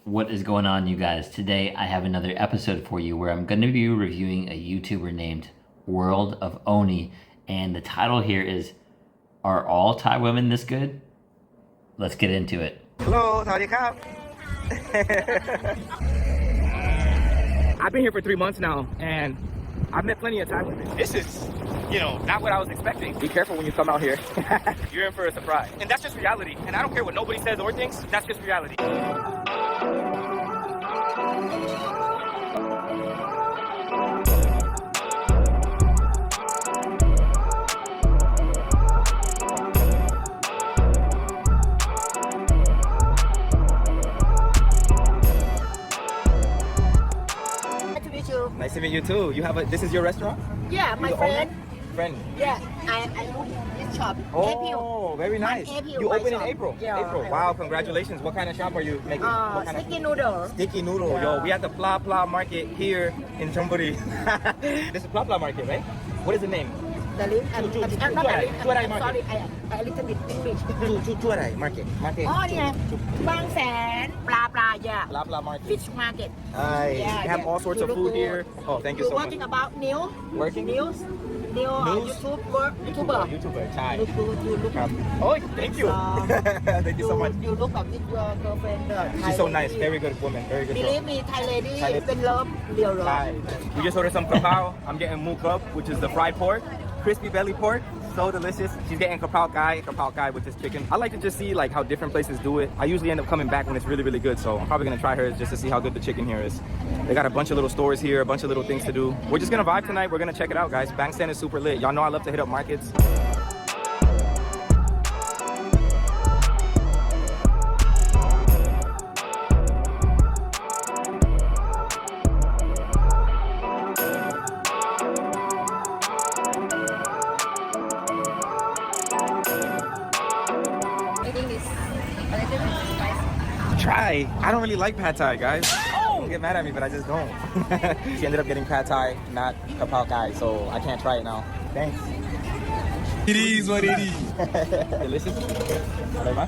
What is going on, you guys? Today I have another episode for you where I'm going to be reviewing a YouTuber named World of Oni, and the title here is Are All Thai Women This Good? Let's get into it. Hello, สวัสดีครับ I've been here for 3 months now, and I've met plenty of Thai women. This is, not what I was expecting. Be careful when you come out here. You're in for a surprise. And that's just reality. And I don't care what nobody says or thinks. That's just reality. Nice to meet you too. You have this is your restaurant? Yeah, my friend. Friend. Yeah, I own this shop. Oh, April. very nice. April, You my open in shop. April. Yeah, April. I Wow, open. congratulations. What kind of shop are you making? What kind Sticky noodle. Sticky noodle. Yo, we at the Pla Pla Market here in Chonburi. This is Pla Pla Market, right? What is the name? The link and not the link. Chuarai market. Sorry, I a little bit English. Chuarai Market. Market. อ๋อเนี่ยบางแสนปลา yeah. Pla Pla Market. Fish market. Nice. Yeah, We have yeah. all sorts You of look food good. here. Oh, thank you You so much. working about new? Working? News? News? YouTuber. YouTuber. Chai. Look good. You look. Oh, thank you. Thank you so much. You look like with your girlfriend. She's so nice. Very good woman. Very good girl. Believe me, Thai lady, Thai lady. เป็นเลิฟเรียว Hi. We just ordered some kapao. I'm getting moo up, which is the fried pork, crispy belly pork, so delicious. She's getting kapao kai, which is chicken. I like to just see like how different places do it. I usually end up coming back when it's really, really good. So I'm probably gonna try hers just to see how good the chicken here is. They got a bunch of little stores here, a bunch of little things to do. We're just gonna vibe tonight. We're gonna check it out, guys. Bangsan is super lit. Y'all know I love to hit up markets. I think it's a little bit spicy. Try. I don't really like pad thai, guys. Don't get mad at me, but I just don't. She ended up getting pad thai, not kapao kai, so I can't try it now. Thanks. It is what it is. Delicious. Whatever.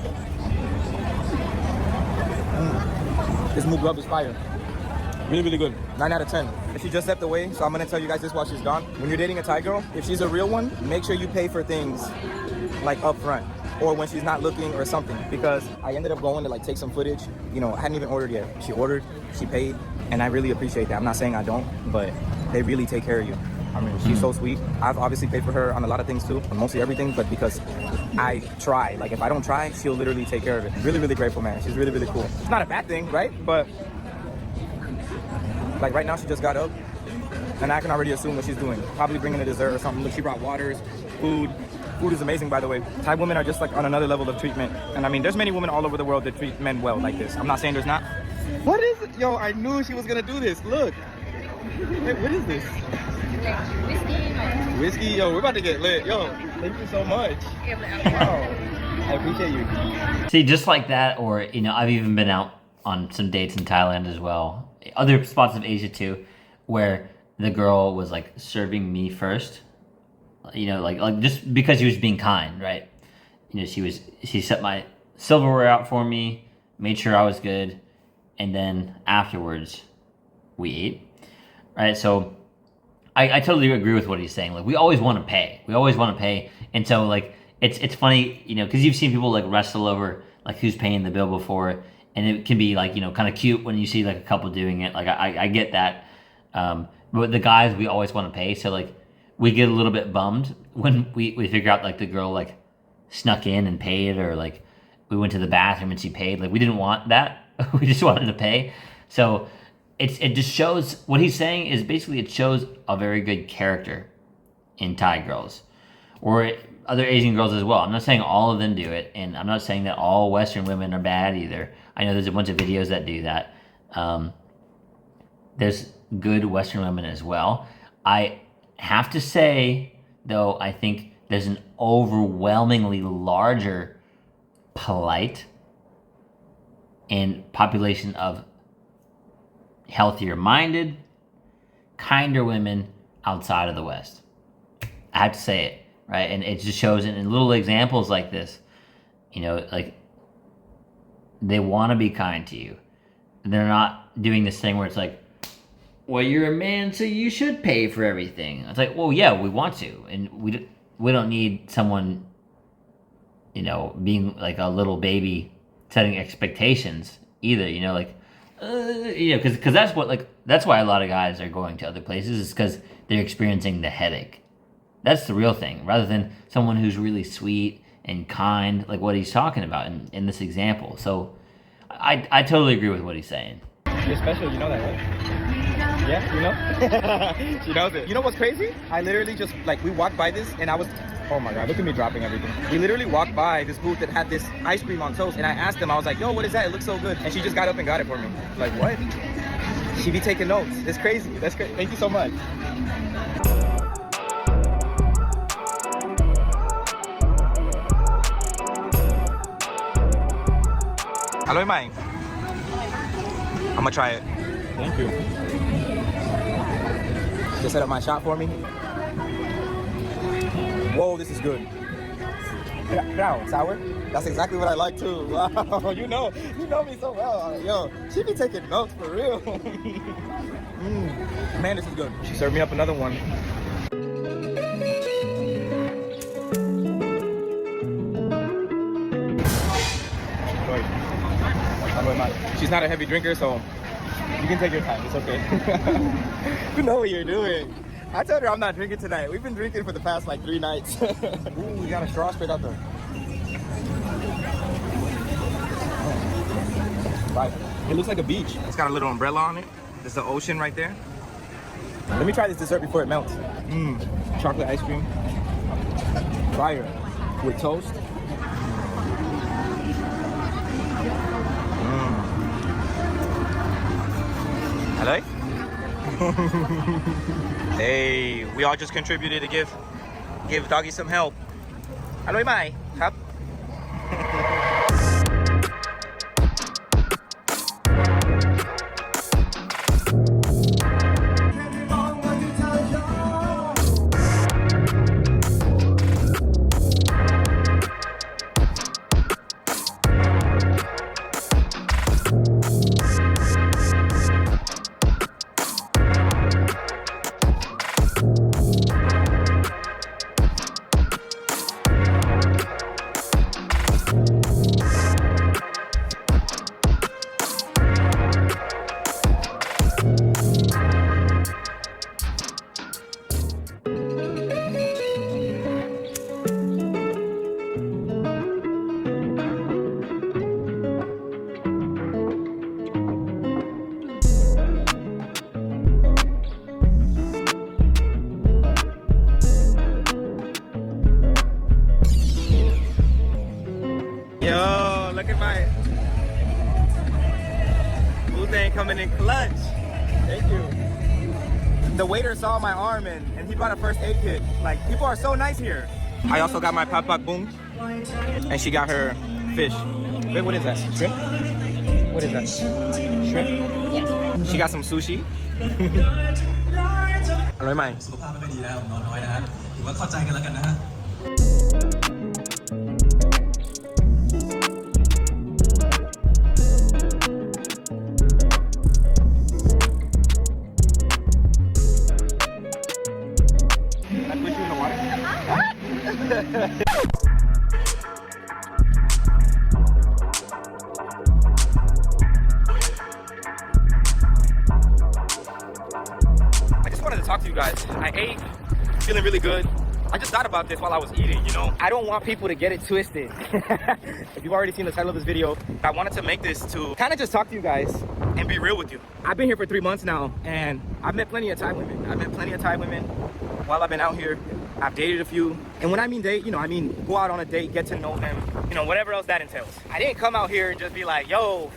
This moo grub is fire. Really, really good. 9 out of 10. She just stepped away, so I'm gonna tell you guys this while she's gone. When you're dating a Thai girl, if she's a real one, make sure you pay for things like up front or when she's not looking or something, because I ended up going to like take some footage. I hadn't even ordered yet. She ordered, she paid, and I really appreciate that. I'm not saying I don't, but they really take care of you. I mean, she's so sweet. I've obviously paid for her on a lot of things too, mostly everything, but because I try. Like if I don't try, she'll literally take care of it. Really, really grateful, man. She's really, really cool. It's not a bad thing, right? But like right now she just got up and I can already assume what she's doing. Probably bringing a dessert or something. Look, she brought waters, food. Food is amazing, by the way. Thai women are just like on another level of treatment. And I mean, there's many women all over the world that treat men well like this. I'm not saying there's not. What is it? Yo, I knew she was gonna do this. Look. Hey, what is this? Whiskey? Yo, we're about to get lit. Yo, thank you so much. Wow. I appreciate you. See, just like that, or, I've even been out on some dates in Thailand as well. Other spots of Asia too, where the girl was like serving me first. Like just because she was being kind, right? She set my silverware out for me, made sure I was good, and then afterwards we ate, right? So I totally agree with what he's saying. Like we always want to pay, and so like it's funny, because you've seen people like wrestle over like who's paying the bill before, and it can be like kind of cute when you see like a couple doing it. Like I get that, but the guys, we always want to pay, so like we get a little bit bummed when we figure out like the girl like snuck in and paid, or like we went to the bathroom and she paid. Like we didn't want that. We just wanted to pay. So it just shows, what he's saying is basically it shows a very good character in Thai girls or other Asian girls as well. I'm not saying all of them do it, and I'm not saying that all Western women are bad either. I know there's a bunch of videos that do that. There's good Western women as well. I have to say, though, I think there's an overwhelmingly larger polite and population of healthier minded, kinder women outside of the West. I have to say it, right? And it just shows in little examples like this, like they want to be kind to you. they're not doing this thing where it's like, well, you're a man, so you should pay for everything. It's like, well, yeah, we want to, and we don't need someone, you know, being like a little baby setting expectations either. You know, like, you know, because that's why a lot of guys are going to other places, is because they're experiencing the headache. That's the real thing, rather than someone who's really sweet and kind, like what he's talking about in this example. So I totally agree with what he's saying. You're special, you know that, right? Yeah, you know? She knows it. You know what's crazy? I literally just, like, we walked by this and I was, oh my God, look at me dropping everything. We literally walked by this booth that had this ice cream on toast, and I asked them, I was like, yo, what is that? It looks so good. And she just got up and got it for me. Like, what? She be taking notes. It's crazy. That's great. Thank you so much. Hello, Mike. I'm gonna try it. Thank you. Just set up my shot for me. Whoa, this is good. Now, sour? That's exactly what I like too. Wow, you know me so well. Yo, she be taking notes for real. Man, this is good. She served me up another one. She's not a heavy drinker, so you can take your time. It's okay. You know what you're doing. I told her I'm not drinking tonight. We've been drinking for the past like 3 nights. Ooh, we got a straw straight out there. Right. It looks like a beach. It's got a little umbrella on it. There's the ocean right there. Let me try this dessert before it melts. Chocolate ice cream. Fire with toast. Hello? Hey, we all just contributed to give doggy some help. Hello, Mai.ครับ Yo, look at my blue thing coming in clutch. Thank you. The waiter saw my arm and he brought a first aid kit. Like, people are so nice here. I also got my papak boom, and she got her fish. Wait, what is that? Shrimp? What is that? Shrimp? Yes. She got some sushi. อร่อยไหม สุขภาพไม่ค่อยดีแล้วนอนน้อยนะฮะถือว่าเข้าใจกันแล้วกันนะฮะ I put you in the water? I just wanted to talk to you guys. I ate, feeling really good. I just thought about this while I was eating, you know. I don't want people to get it twisted. If you've already seen the title of this video, I wanted to make this to kind of just talk to you guys and be real with you. I've been here for 3 months now, and I've met plenty of Thai women. I've met plenty of Thai women while I've been out here. I've dated a few. And when I mean date, you know, I mean go out on a date, get to know them, you know, whatever else that entails. I didn't come out here and just be like, yo,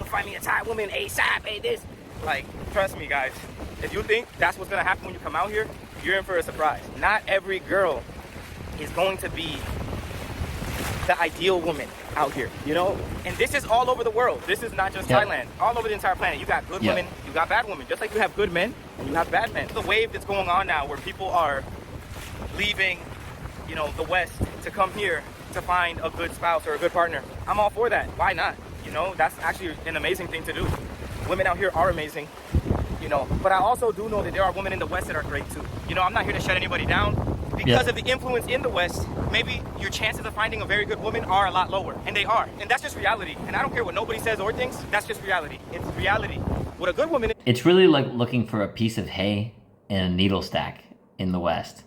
find me a Thai woman ASAP, hey this. Like, trust me guys, if you think that's what's gonna happen when you come out here, you're in for a surprise. Not every girl is going to be the ideal woman out here, you know? And this is all over the world. This is not just Thailand. All over the entire planet. You got good women, you got bad women. Just like you have good men, and you have bad men. The wave that's going on now where people are leaving, you know, the West to come here to find a good spouse or a good partner. I'm all for that. Why not? You know, that's actually an amazing thing to do. Women out here are amazing, you know, but I also do know that there are women in the West that are great too. You know, I'm not here to shut anybody down. Because of the influence in the West, maybe your chances of finding a very good woman are a lot lower, and they are, and that's just reality. And I don't care what nobody says or thinks, that's just reality. It's reality. What a good woman is. It's really like looking for a piece of hay in a needle stack in the West.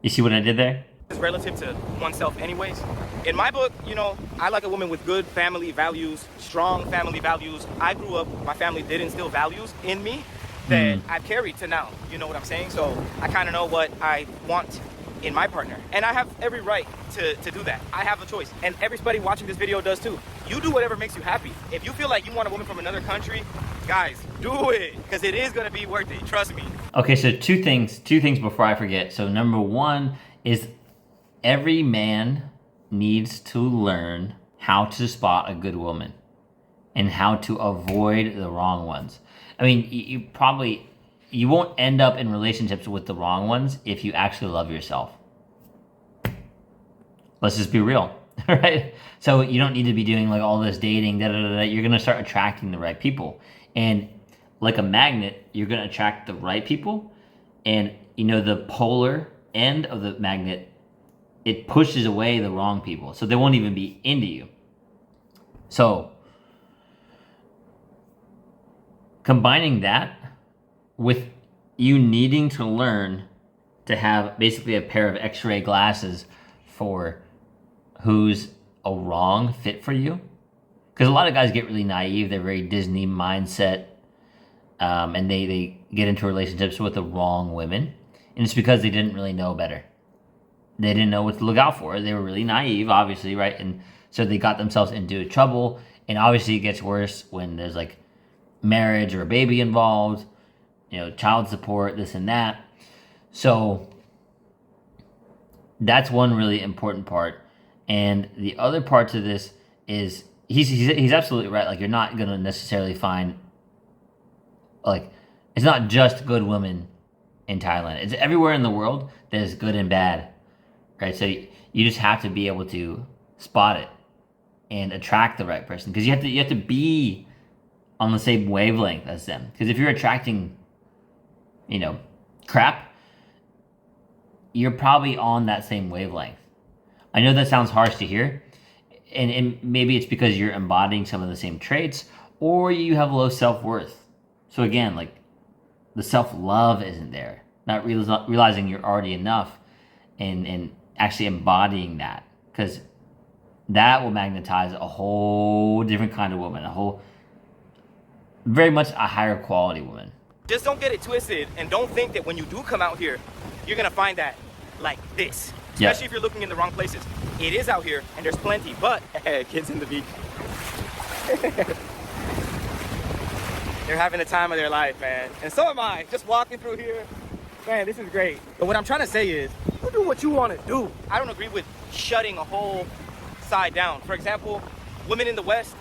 You see what I did there? Is relative to oneself anyways. In my book, you know, I like a woman with good family values, strong family values. I grew up, my family did instill values in me that I've carried to now. You know what I'm saying? So I kind of know what I want in my partner. And I have every right to do that. I have a choice. And everybody watching this video does too. You do whatever makes you happy. If you feel like you want a woman from another country, guys, do it. Because it is going to be worth it. Trust me. Okay, so two things before I forget. So number one is every man needs to learn how to spot a good woman and how to avoid the wrong ones. I mean, you won't end up in relationships with the wrong ones if you actually love yourself. Let's just be real, right? So you don't need to be doing like all this dating, You're going to start attracting the right people. And like a magnet, you're going to attract the right people. And, you know, the polar end of the magnet, it pushes away the wrong people. So they won't even be into you. So combining that with you needing to learn to have basically a pair of x-ray glasses for who's a wrong fit for you. Because a lot of guys get really naive. They're very Disney mindset. And they get into relationships with the wrong women. And it's because they didn't really know better. They didn't know what to look out for. They were really naive, obviously, right? And so they got themselves into trouble. And obviously it gets worse when there's like marriage or a baby involved, you know, child support, this and that. So that's one really important part. And the other part to this is he's absolutely right. Like, you're not going to necessarily find, like, it's not just good women in Thailand. It's everywhere in the world. There's good and bad, right? So you just have to be able to spot it and attract the right person, because you have to be on the same wavelength as them. Because if you're attracting, you know, crap, you're probably on that same wavelength. I know that sounds harsh to hear, and maybe it's because you're embodying some of the same traits, or you have low self-worth. So again, like, the self-love isn't there. Not realizing you're already enough, and actually embodying that, because that will magnetize a whole different kind of woman, very much a higher quality woman. Just don't get it twisted, and don't think that when you do come out here, you're gonna find that like this. Especially if you're looking in the wrong places. It is out here, and there's plenty, but kids in the beach. They're having the time of their life, man. And so am I, just walking through here. Man, this is great. But what I'm trying to say is, you do what you want to do. I don't agree with shutting a whole side down. For example, women in the West,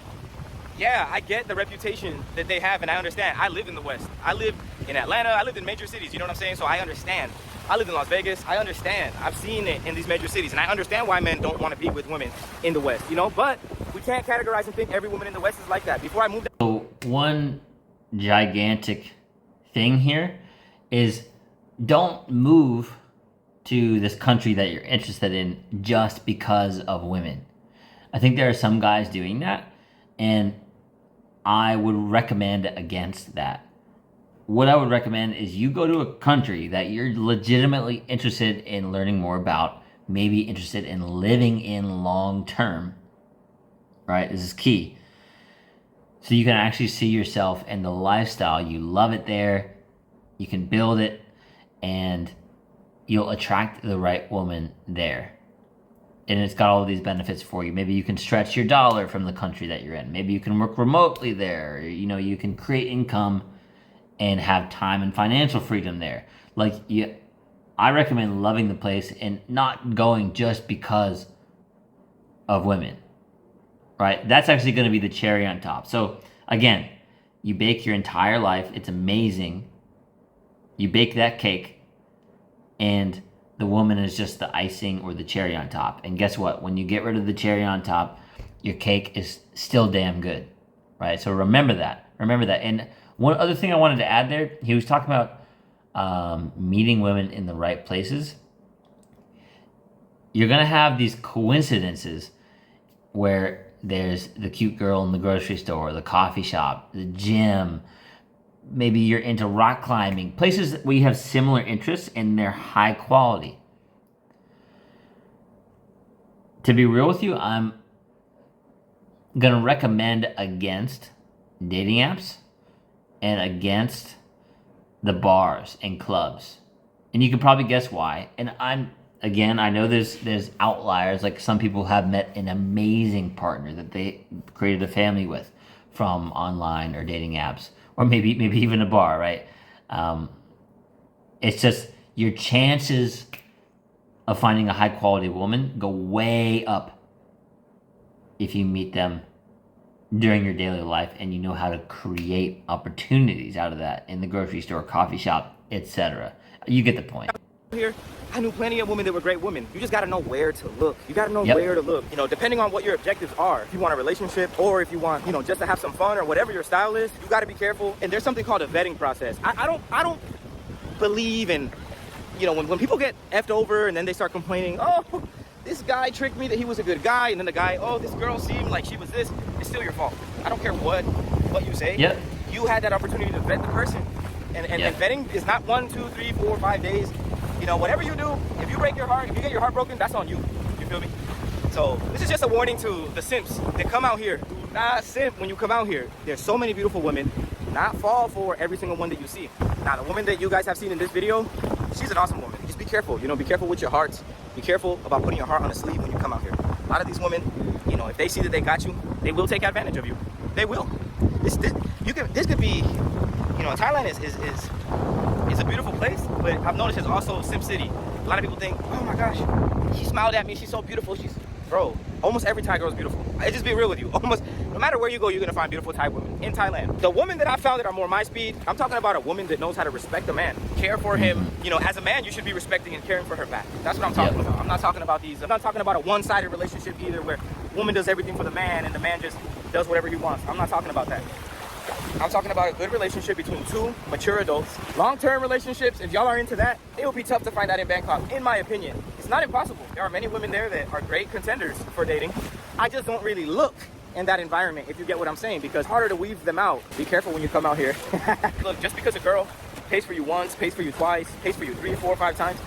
yeah, I get the reputation that they have, and I understand. I live in the West. I live in Atlanta. I lived in major cities, you know what I'm saying? So I understand. I live in Las Vegas. I understand. I've seen it in these major cities, and I understand why men don't want to be with women in the West, you know? But we can't categorize and think every woman in the West is like that. Before I moved... So one gigantic thing here is, don't move to this country that you're interested in just because of women. I think there are some guys doing that, and I would recommend against that. What I would recommend is you go to a country that you're legitimately interested in learning more about, maybe interested in living in long term, right? This is key. So you can actually see yourself in the lifestyle. You love it there. You can build it, and you'll attract the right woman there. And it's got all of these benefits for you. Maybe you can stretch your dollar from the country that you're in. Maybe you can work remotely there. You know, you can create income and have time and financial freedom there. Like, I recommend loving the place and not going just because of women, right? That's actually going to be the cherry on top. So again, you bake your entire life. It's amazing. You bake that cake, and the woman is just the icing or the cherry on top. And guess what? When you get rid of the cherry on top, your cake is still damn good, right? So remember that. And one other thing I wanted to add there, he was talking about meeting women in the right places. You're going to have these coincidences where there's the cute girl in the grocery store, the coffee shop, the gym. Maybe you're into rock climbing, places where you have similar interests and they're high quality. To be real with you, I'm going to recommend against dating apps and against the bars and clubs. And you can probably guess why. And I know there's outliers, like some people have met an amazing partner that they created a family with from online or dating apps, or maybe even a bar, right? It's just your chances of finding a high quality woman go way up if you meet them during your daily life and you know how to create opportunities out of that in the grocery store, coffee shop, etc. You get the point. Here, I knew plenty of women that were great women. You just got to know where to look. You got to know where to look. You know, depending on what your objectives are. If you want a relationship or if you want, you know, just to have some fun or whatever your style is, you got to be careful. And there's something called a vetting process. I don't believe in, you know, when people get effed over and then they start complaining, oh, this guy tricked me that he was a good guy, and then the guy, oh, this girl seemed like she was this. It's still your fault. I don't care what you say. Yep. You had that opportunity to vet the person. And vetting is not 1, 2, 3, 4, 5 days. You know, whatever you do, if you break your heart, if you get your heart broken, that's on you. You feel me? So this is just a warning to the simps that come out here. Do not simp when you come out here. There's so many beautiful women. Do not fall for every single one that you see. Now, the woman that you guys have seen in this video, she's an awesome woman. Just be careful. You know, be careful with your hearts. Be careful about putting your heart on a sleeve when you come out here. A lot of these women, you know, if they see that they got you, they will take advantage of you. They will. This could be, you know, Thailand is a beautiful place, but I've noticed it's also Sim City. A lot of people think, oh my gosh, she smiled at me, she's so beautiful. Bro, almost every Thai girl is beautiful. I just be real with you. Almost, no matter where you go, you're gonna find beautiful Thai women in Thailand. The women that I found that are more my speed, I'm talking about a woman that knows how to respect a man, care for him. You know, as a man, you should be respecting and caring for her back. That's what I'm talking about. I'm not talking about a one-sided relationship either, where a woman does everything for the man and the man just does whatever he wants. I'm not talking about that. I'm talking about a good relationship between two mature adults. Long-term relationships, if y'all are into that, it will be tough to find that in Bangkok, in my opinion. It's not impossible. There are many women there that are great contenders for dating. I just don't really look in that environment, if you get what I'm saying, because it's harder to weave them out. Be careful when you come out here. Look, just because a girl pays for you once, pays for you twice, pays for you 3, 4, 5 times,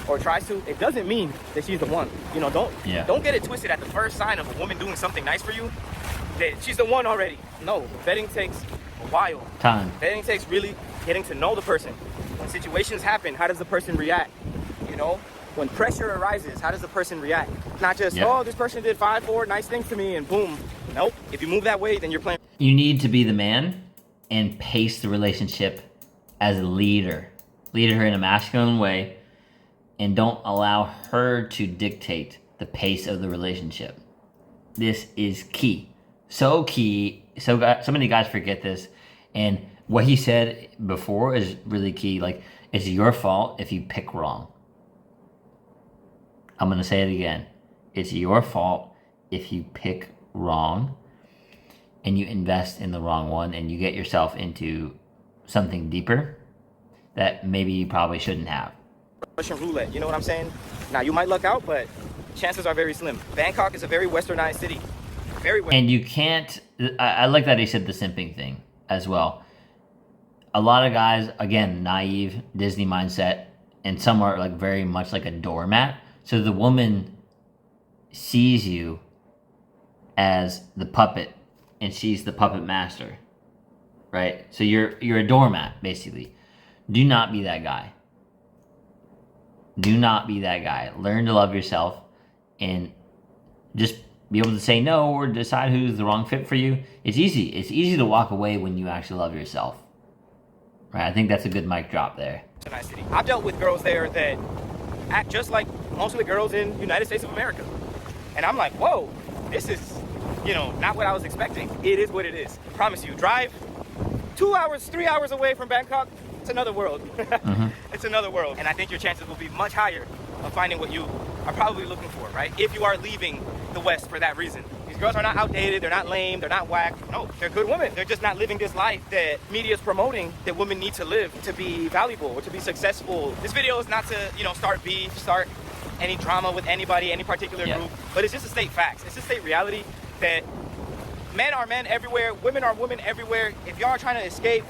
or tries to, it doesn't mean that she's the one. You know, don't get it twisted at the first sign of a woman doing something nice for you, that she's the one already. No, vetting takes a while. Time. Vetting takes really getting to know the person. When situations happen, how does the person react? You know, when pressure arises, how does the person react? Not just, oh, this person did 5, 4 nice things to me and boom. Nope. If you move that way, then you're playing. You need to be the man and pace the relationship as a leader. Lead her in a masculine way and don't allow her to dictate the pace of the relationship. This is key. So key. So many guys forget this. And what he said before is really key. Like, it's your fault if you pick wrong. I'm going to say it again. It's your fault if you pick wrong and you invest in the wrong one and you get yourself into something deeper that maybe you probably shouldn't have. Russian roulette, you know what I'm saying? Now, you might luck out, but chances are very slim. Bangkok is a very westernized city. And you can't, I like that he said the simping thing as well. A lot of guys, again, naive, Disney mindset, and some are like very much like a doormat. So the woman sees you as the puppet and she's the puppet master, right? So you're a doormat, basically. Do not be that guy. Do not be that guy. Learn to love yourself and just be able to say no or decide who's the wrong fit for you. It's easy. It's easy to walk away when you actually love yourself. Right? I think that's a good mic drop there. I've dealt with girls there that act just like most of the girls in the United States of America. And I'm like, whoa, this is, you know, not what I was expecting. It is what it is. I promise you, drive 2 hours, 3 hours away from Bangkok, it's another world. It's another world. And I think your chances will be much higher of finding what you are probably looking for, right? If you are leaving the West for that reason. These girls are not outdated, they're not lame, they're not whack. No, they're good women. They're just not living this life that media is promoting that women need to live to be valuable or to be successful. This video is not to, start beef, start any drama with anybody, any particular group, but it's just to state facts. It's to state reality that men are men everywhere, women are women everywhere. If y'all are trying to escape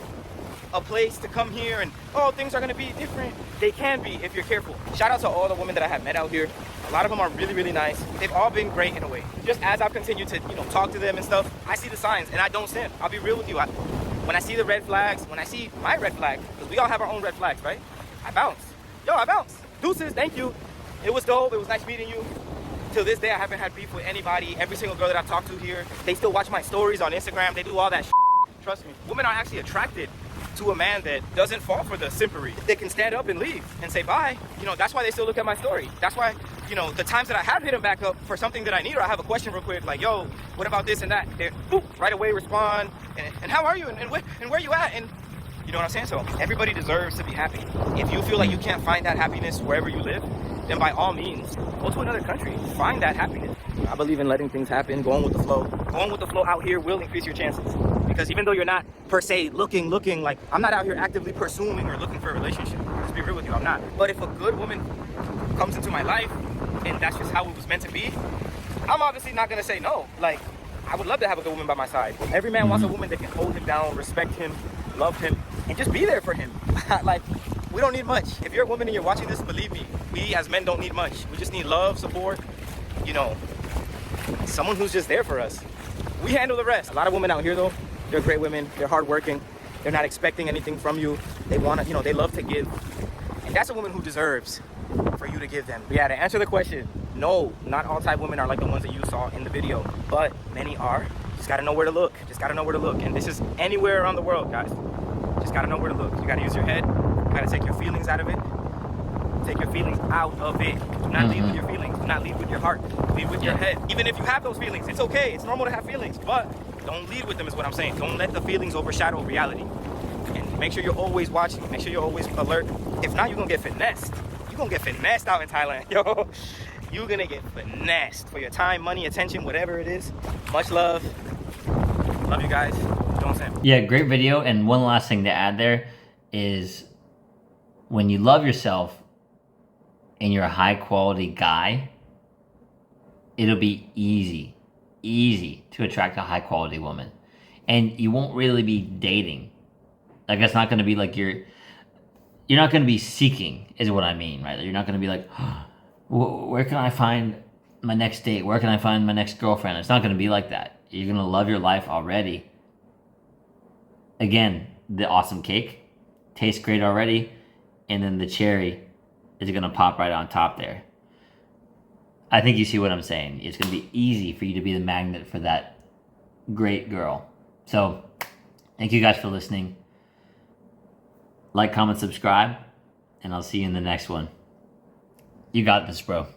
a place to come here and, things are gonna be different, they can be if you're careful. Shout out to all the women that I have met out here. A lot of them are really, really nice. They've all been great in a way. Just as I've continued to, talk to them and stuff, I see the signs and I don't sin. I'll be real with you. When I see the red flags, when I see my red flag, because we all have our own red flags, right? I bounce. I bounce. Deuces, thank you. It was dope. It was nice meeting you. Till this day, I haven't had beef with anybody. Every single girl that I've talked to here, they still watch my stories on Instagram. They do all that shit. Trust me. Women are actually attracted to a man that doesn't fall for the simpery. They can stand up and leave and say bye. That's why they still look at my story. That's why, the times that I have hit them back up for something that I need or I have a question real quick, like, yo, what about this and that? They boop, right away respond. And how are you? And where you at? And you know what I'm saying? So everybody deserves to be happy. If you feel like you can't find that happiness wherever you live, then by all means, go to another country. Find that happiness. I believe in letting things happen, going with the flow. Going with the flow out here will increase your chances. Because even though you're not per se looking like, I'm not out here actively pursuing or looking for a relationship. Let's be real with you, I'm not. But if a good woman comes into my life and that's just how it was meant to be, I'm obviously not gonna say no. Like, I would love to have a good woman by my side. Every man wants a woman that can hold him down, respect him, love him, and just be there for him. Like, we don't need much. If you're a woman and you're watching this, believe me, we as men don't need much. We just need love, support, someone who's just there for us. We handle the rest. A lot of women out here though, they're great women, they're hardworking, they're not expecting anything from you. They want to, they love to give. And that's a woman who deserves for you to give them. But yeah, to answer the question, no, not all Thai women are like the ones that you saw in the video, but many are. Just gotta know where to look. Just gotta know where to look. And this is anywhere around the world, guys. Just gotta know where to look. You gotta use your head. You gotta take your feelings out of it. Take your feelings out of it. Do not lead with your feelings. Do not lead with your heart. Lead with your head. Even if you have those feelings, it's okay. It's normal to have feelings, but don't lead with them is what I'm saying. Don't let the feelings overshadow reality. And make sure you're always watching. Make sure you're always alert. If not, you're gonna get finessed. You're gonna get finessed out in Thailand. Yo, you're gonna get finessed for your time, money, attention, whatever it is. Much love. Love you guys. Don't say. Yeah, great video. And one last thing to add there is when you love yourself and you're a high quality guy, it'll be easy to attract a high quality woman. And you won't really be dating. Like, it's not going to be like you're not going to be seeking is what I mean, right? You're not going to be like, where can I find my next date? Where can I find my next girlfriend? It's not going to be like that. You're going to love your life already. Again, the awesome cake tastes great already. And then the cherry is going to pop right on top there. I think you see what I'm saying. It's going to be easy for you to be the magnet for that great girl. So, thank you guys for listening. Like, comment, subscribe, and I'll see you in the next one. You got this, bro.